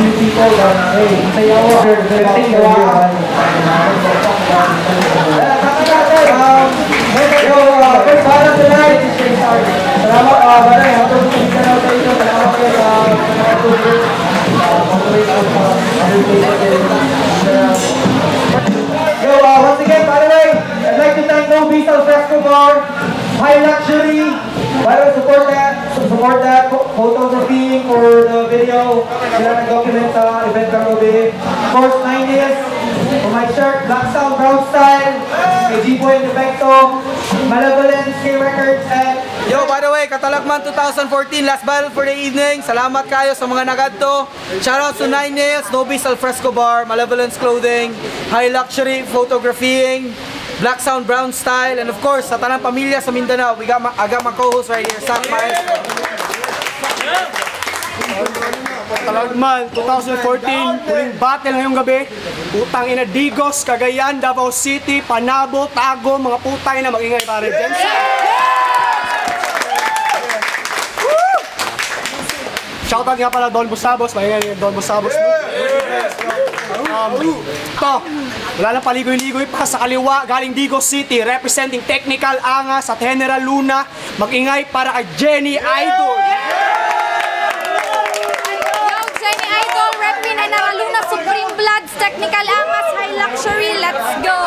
few people that, hey, they're taking over your money. First para tonight. Salamat, Baray. Hapon sa ikanaw sa inyo. Salamat kayo sa once again, by the way, I'd like to thank Nobi's Al Fresco Bar, High Luxury. By the way, support that photography for the video. Sila nag-document sa event ng Nobi. Of course, 9 days for my shirt, Black Sound, Brown Style, kay G-Boy and Defecto, Malevolence, K-Records, and yo, by the way, Katalagman 2014, last battle for the evening. Salamat kayo sa mga nagadto. Shoutout to 9 Nails, Nobi's Al Fresco Bar, Malevolence Clothing, High Luxury, Photographying, Black Sound, Brown Style, and of course, sa tanang pamilya sa Mindanao. We got my co-host right here, Sak Maestro. Katalagman 2014, huling battle ngayong gabi. Putang ina, Digos, Cagayan, Davao City, Panabo, Tago, mga putay na mag-ingay pare dyan. Shoutout nga pala Don Busabos, maingay Don Busabos. Ito, wala na paligoy-ligoy pa sa kaliwa, galing Digos City, representing Technical Angas at General Luna, mag-ingay para kay Jenny Idol. Jenny Idol, rep General Luna, Supreme Bloods, Technical Angas, High Luxury, let's go!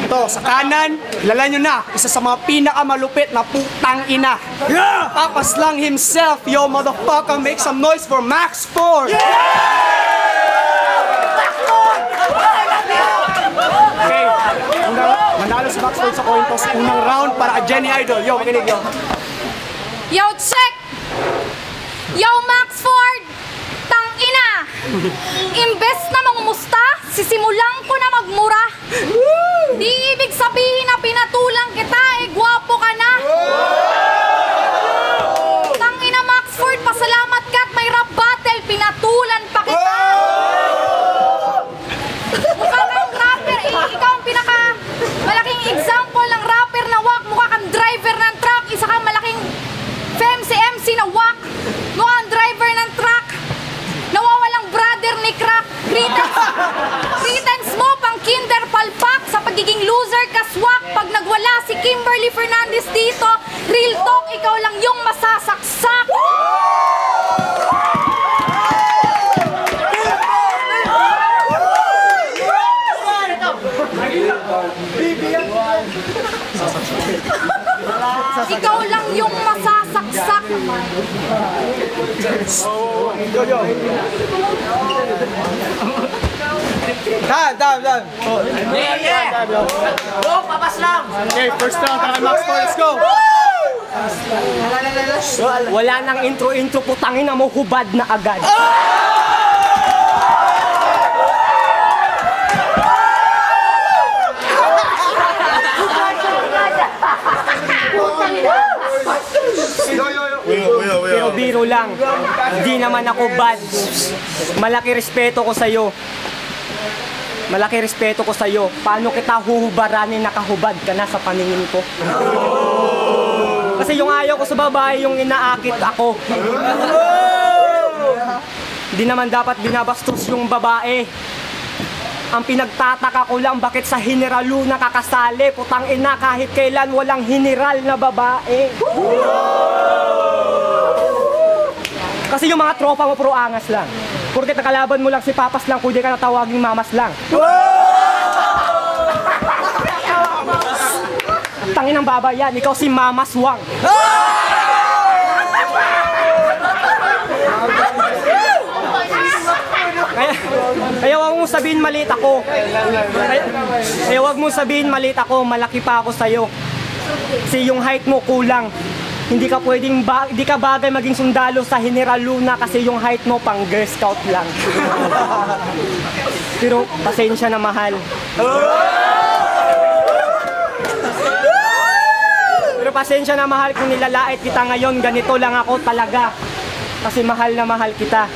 Ito, sa kanan, kilala nyo na, isa sa mga pinakamalupit na putang ina. Yeah! Papas lang himself, yo motherfucker, make some noise for Max 4! Yeah! Okay, manalo si Max 4 sa coin toss, unang round para kay Jenny Idol. Yo, makinig yo. Yo, check! Yo, Max Ford! Tang ina! Imbes na mangumusta, sisimulan ko na magmura. Di ibig sabihin na pinatulang kita, eh gwapo ka na. Tang ina, Max Ford, pasalamat ka at may rap battle, pinatulan pa kita. Mukha kang rapper, ikaw ang pinaka malaking example ng rapper na wak. Mukha kang driver ng truck, isa kang malaking MC na wak. Mukhang driver ng truck, nawawalang brother ni crack. Credence mo pang kinder palpak, sa pagiging loser kaswak. Pag nagwala si Kimberly Fernandez dito, real talk, ikaw lang yung masasaksak. Ikaw lang yung masasaksak. Dan. Yeah! Go, papas lang! Okay, first round para Max 4, let's go! Wala nang intro, putangin na mo, hubad na agad. Pero biro lang, hindi naman ako bad. Malaki respeto ko sa'yo. Paano kita huhubaranin, nakahubad ka na sa paningin ko? Kasi yung ayaw ko sa babae, yung inaakit ako. Hindi naman dapat binabastos yung babae. Ang pinagtataka ko lang, bakit sa General Luna kakasali? Putang ina, kahit kailan walang general na babae. Kasi yung mga tropa mo puro angas lang. Porket nakalaban mo lang si Papas lang, pwede ka natawaging Mamas lang. Tangin ng baba yan, ikaw si Mamas Wang. Kaya wag mong sabihin maliit ako. Kaya wag mong sabihin maliit ako, malaki pa ako sa'yo. Kasi yung height mo kulang. Hindi ka pwedeng hindi ka bagay maging sundalo sa General Luna kasi yung height mo pang Girl Scout lang. Pero pasensya na mahal. Pero pasensya na mahal kung nilalait kita ngayon, ganito lang ako talaga. Kasi mahal na mahal kita.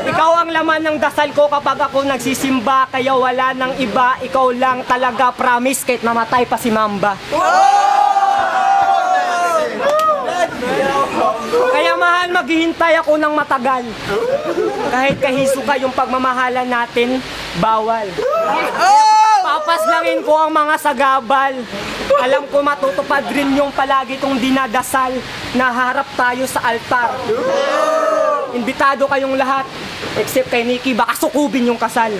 Ikaw ang laman ng dasal ko kapag ako nagsisimba, kaya wala nang iba, ikaw lang talaga, promise, kahit mamatay pa si Mamba. maghihintay ako ng matagal. Kahit kahisuka yung pagmamahalan natin, bawal. Papaslangin ko ang mga sagabal. Alam ko matutupad rin yung palagi kong dinadasal na harap tayo sa altar. Imbitado kayong lahat, except kay Nikki, baka sukubin yung kasal.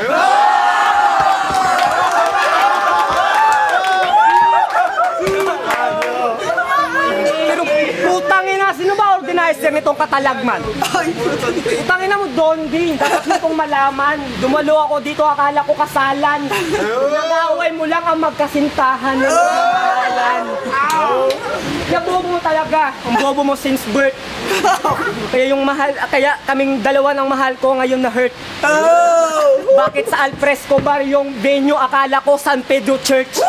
Pero putangin na, sino ba organizer nitong katalagman? Putangin na mo, Dondi, dapat mo kong malaman. Dumalo ako dito, akala ko kasalan. Nag-aaway mo lang ang magkasintahan ng kasalan. Kaya bobo mo talaga, ang bobo mo since birth. Kaya kaming dalawa ng mahal ko ngayon na hurt. Bakit sa Alfresco Bar yung venue, akala ko San Pedro Church?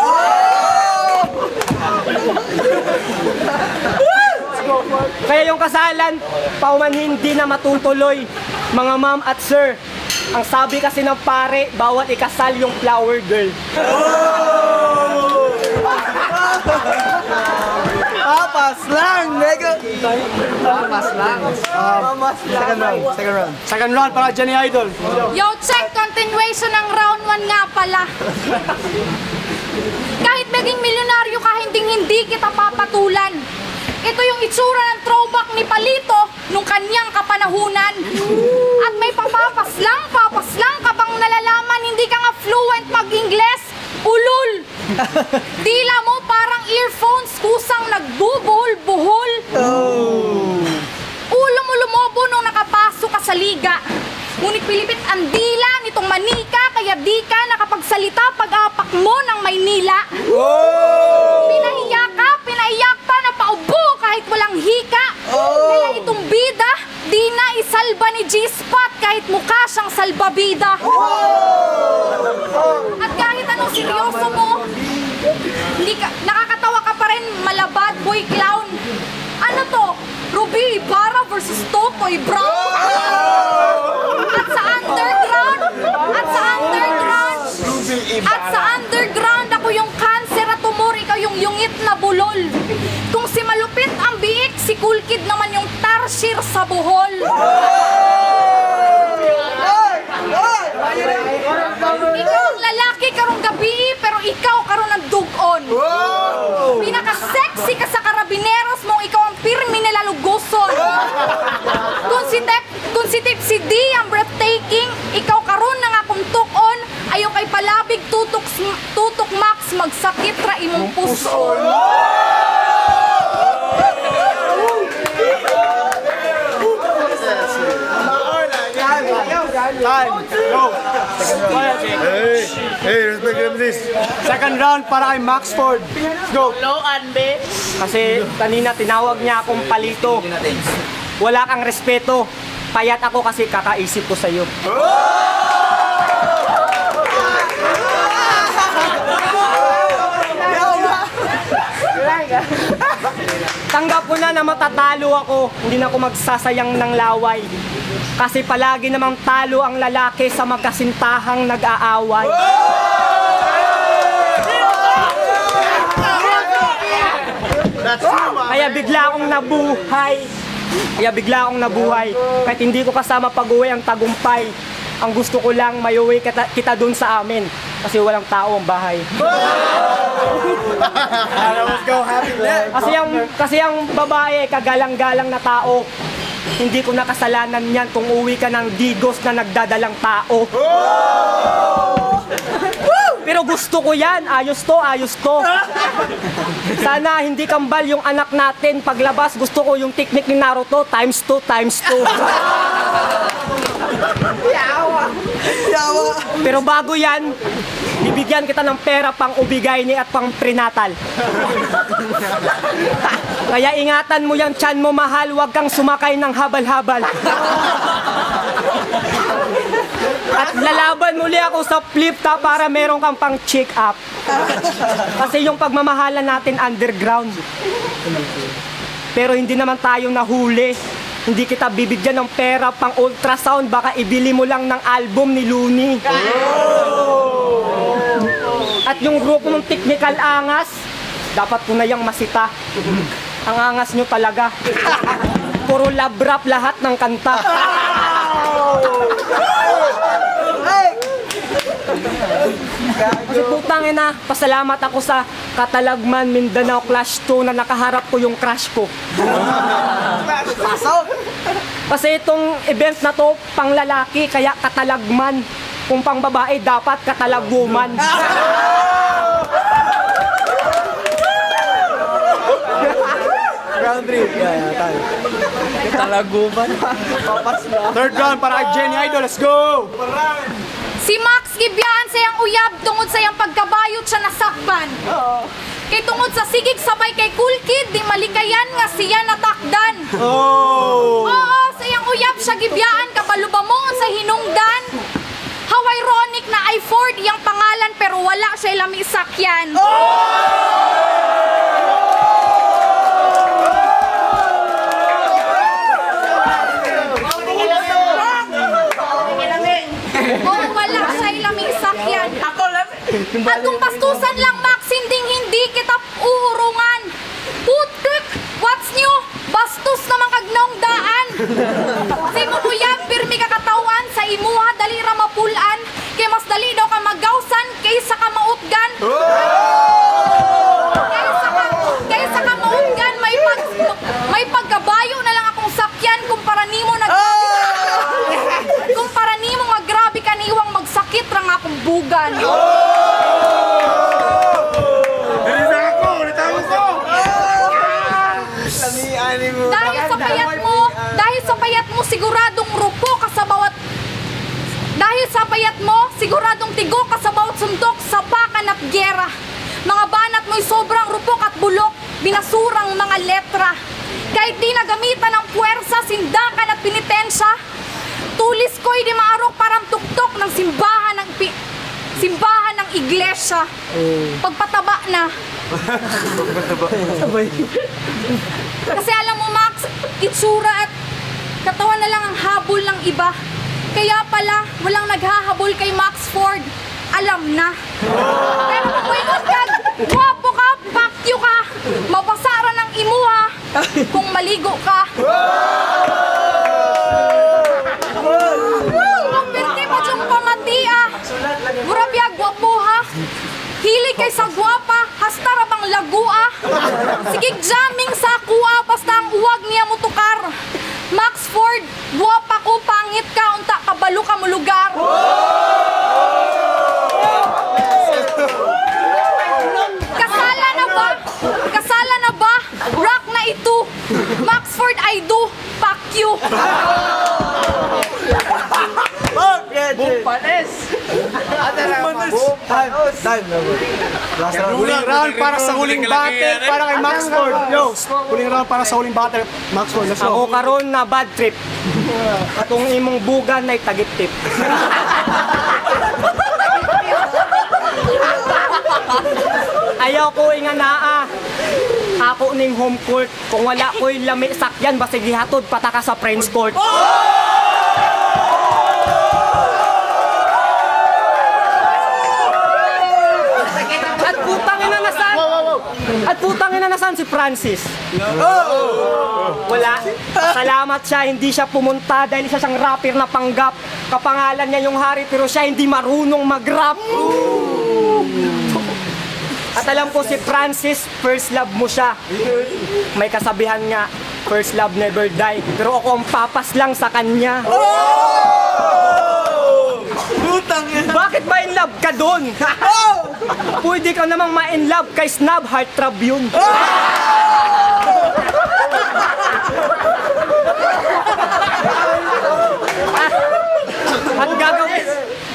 Kaya yung kasalan, pauman hindi na matutuloy. Mga ma'am at sir, ang sabi kasi ng pare, bawat ikasal yung flower girl. Papas lang, nigga. Papas lang. Second round para Jenny Idol. Yo, check, continuation ng round 1 nga pala. Kahit maging milyonaryo ka, hindi kita papatulan. Ito yung itsura ng throwback ni Palito nung kanyang kapanahunan. At may papas lang kapang nalalaman hindi ka nga fluent mag-Ingles. Ulul! Dila mo parang earphones kusang nagbubuhol-buhol. Ulo mo lumobo nung nakapasok ka sa liga. Ngunit pilipit ang dila nitong manika, kaya di ka nakapagsalita pag-apak mo ng Maynila. Pinaiyak pa na paubo kahit walang hika. Kaya itong bida, di na isalba ni G-Spot kahit mukha siyang salbabida. At kahit anong seryoso mo, nakakatawa ka pa rin, malabad boy clown. Ano to? Ruby Ibarra versus Totoy Brown. At sa underground, ako yung cancer at tumor, ikaw yung yungit na bulol. Kung si malupit ang biik, si cool kid naman yung tarsier sa buhol. Ikaw ang lalaki karong gabi, pero ikaw karon ang dugon. Pinaka-sexy ka sa karabineros mo, ikaw ang pirmi nila luguson. Kung si Tipsy D ang breathtaking, ikaw karon na nga kung tukon, ayaw kay palabig tutok max, magsakit ra imong puson. Time. Go. Hey, respect him this. Second round para kay Max Ford. Let's go. Kasi kanina tinawag niya akong Palito. Wala kang respeto. Payat ako kasi kakaisip ko sa'yo. Tanggap ko na matatalo ako. Hindi na ako magsasayang ng laway. Kasi palagi namang talo ang lalaki sa magkasintahang nag-aaway. Kaya bigla akong nabuhay. Kahit hindi ko kasama pag-uwi ang tagumpay. Ang gusto ko lang mayuwi kita dun sa amin. Kasi walang tao ang bahay. Let's go. Happy day. Kasi ang babae, kagalang-galang na tao. Hindi ko nakasalanan yan kung uwi ka ng digos na nagdadalang tao. Pero gusto ko yan. Ayos to. Sana hindi kambal yung anak natin. Paglabas, gusto ko yung technique ni Naruto. Times 2. Pero bago yan, bibigyan kita ng pera pang ubigay ni at pang prenatal. Kaya ingatan mo yung tiyan mo, mahal. Huwag kang sumakay ng habal-habal. At lalaban muli ako sa flip-top para meron kang pang check up. Kasi yung pagmamahalan natin underground. Pero hindi naman tayo nahuli. Hindi kita bibigyan ng pera pang ultrasound. Baka ibili mo lang ng album ni Looney. At yung grupo ng technical angas, dapat ko na yung masita. Ang angas nyo talaga. puro love rap lahat ng kanta. Kasi putang ina, pasalamat ako sa Katalagman Mindanao Clash 2 na nakaharap ko yung crush ko. Kasi itong event na to, pang lalaki, kaya Katalagman. Kung pang babae, dapat Katalagwoman. Round 3. Talaguban. Third round para kay Jenny Idol. Let's go! Si Max gibiyaan sa iyang uyab tungod sa iyang pagkabayot siya nasakpan. Kay tungod sa sigig sabay kay Cool Kid, di malikayan nga siya natakdan. Oo, sa iyang uyab siya gibiyaan kabalubamon sa hinungdan. How ironic na I Ford iyang pangalan pero wala siya lami sakyan. Wala siya ilaming sakyan. At kung pastusan lang, Max, hindi kita uurungan. Putik, what's new? Bastos naman kagnong daan. Sa imo uyab, pirmi ka katawan, sa imuha, dali ra mapulan. Kaya mas dali daw ka magawsan, kaysa ka mautgan. Kaysa ka mautgan, may pagkabayo na lang akong sakyan kumpara nimo nga grabe ka niwang magsakit ra nga akong bugan. Dahil sa payat mo siguradong rupo ka sa bawat siguradong tigo ka sa bawat sundok sa pakan at gyera. Mga banat mo'y sobrang rupok at bulok, binasurang mga letra. Kahit di nagamitan ng puwersa, sindakan at pinitensya, tulis ko'y di maarok parang tuktok ng simbahan ng iglesia. Pagpataba na. Kasi alam mo, Max, itsura at katawan na lang ang habol ng iba. Kaya pala, walang naghahabol kay Max Ford. Alam na. Pero kung ingon ka, guwapo ka, pakyo ka, mapasara ng imuha kung maligo ka. Kapirti pa diyong pamatia. Murabya, guwapo ha. Hilig kay sa guwapa, hasta rabang lagua. Sige, jamming sa kuha, basta ang uwag niya mutukar. Max Ford, guwapa ko, pangit ka, unta kabalo ka mo lugar. Kasala na ba? Rock na ito. Max Ford, I do. Fuck you. Huling round para sa huling battle para kay Max Ford. Yo, huling round para sa huling battle. Max Ford, let's go. Ako karon na bad trip. Atong imong bugan na tagip-tip. Ayaw ko nga naa. Ako ning home court. Kung wala ko'y lami sakyan, basta gihatod pataka sa Friends Court. At putang ina nasaan si Francis? Wala. Salamat siya, hindi siya pumunta dahil isa siyang rapper na panggap. Kapangalan niya yung hari pero siya hindi marunong mag-rap. At alam ko si Francis, first love mo siya. May kasabihan nga, first love never die. Pero ako ang papas lang sa kanya. Bakit ba in love ka dun? Pwede ka namang ma-in love kay Snub Heart Tribune.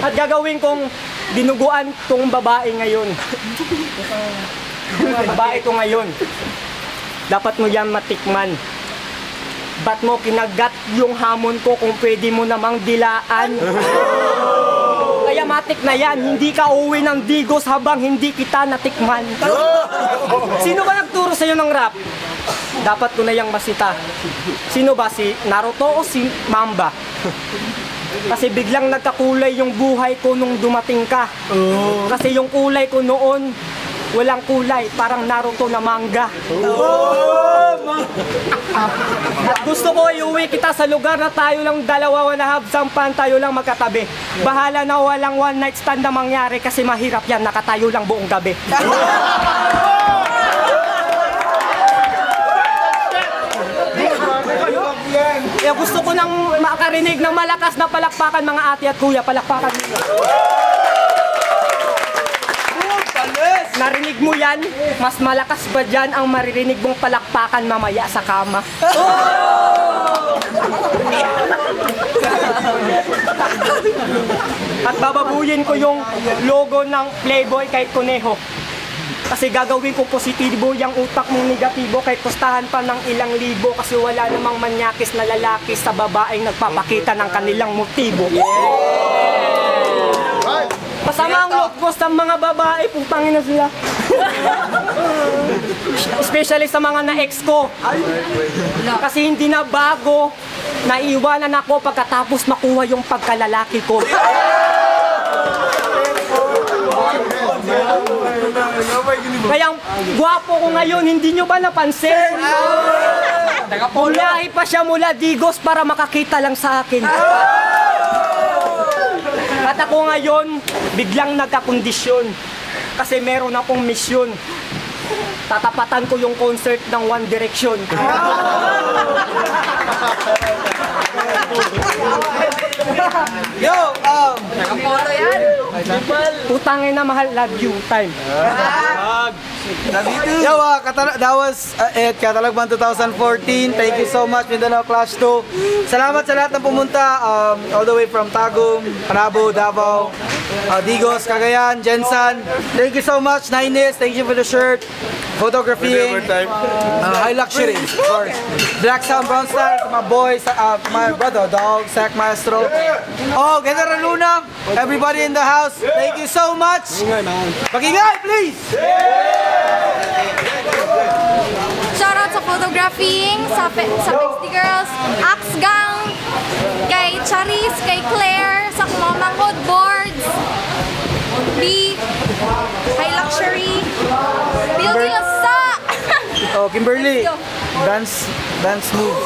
At gagawin kong dinuguan tong babae ngayon. Babae ko ngayon. Dapat mo yan matikman. Ba't mo kinagat yung hamon ko kung pwede mo namang dilaan? Kaya matik na yan, hindi ka uwi ng Digos habang hindi kita natikman. Sino ba nagturo sa'yo ng rap? Dapat ko na yung masita. Sino ba, si Naruto o si Mamba? Kasi biglang nagkakulay yung buhay ko nung dumating ka. Kasi yung kulay ko noon, walang kulay, parang Naruto na manga. At gusto ko iuwi kita sa lugar na tayo lang dalawa, wala sampan, tayo lang magkatabi. Bahala na walang one night stand na mangyari kasi mahirap yan, nakatayo lang buong gabi. Kaya gusto ko nang makarinig ng malakas na palakpakan mga ate at kuya, palakpakan nila. Narinig mo yan? Mas malakas ba dyan ang maririnig mong palakpakan mamaya sa kama? At bababuyin ko yung logo ng Playboy kahit kuneho. Kasi gagawin ko positibo yung utak mong negatibo kahit kustahan pa ng ilang libo kasi wala namang manyakis na lalaki sa babaeng nagpapakita ng kanilang motibo. Pasama ang loob ko sa mga babae, putangin na sila. Especially sa mga na-ex ko. Kasi hindi na bago, naiwanan ako pagkatapos makuha yung pagkalalaki ko. Kaya gwapo ko ngayon, hindi nyo ba napansin? Bulahi pa siya mula Digos para makakita lang sa akin. At ako ngayon, biglang nagkakondisyon. Kasi meron akong misyon. Tatapatan ko yung concert ng One Direction. Yo, Nakapolo yan. Putangin na mahal, love you, time. Yo, that was it, Katalagman 2014. Thank you so much, Mindanao Clash 2. Salamat sa lahat ng pumunta, all the way from Tagum, Panabo, Davao, Digos, Cagayan, Jensan. Thank you so much, Nines. Thank you for the shirt, photography, high luxury, of course. Black Sound, Brown Star, my boys, my brother, Dog, Sack Maestro. Oh, General Luna, everybody in the house, thank you so much. Pakingay, please! Shoutout sa photographing, sa Pexty Girls, Axe Gang, kay Charis, kay Claire, sa Mamangkod Boards, B, High Luxury, Building sa... Oh, Kimberly, dance move.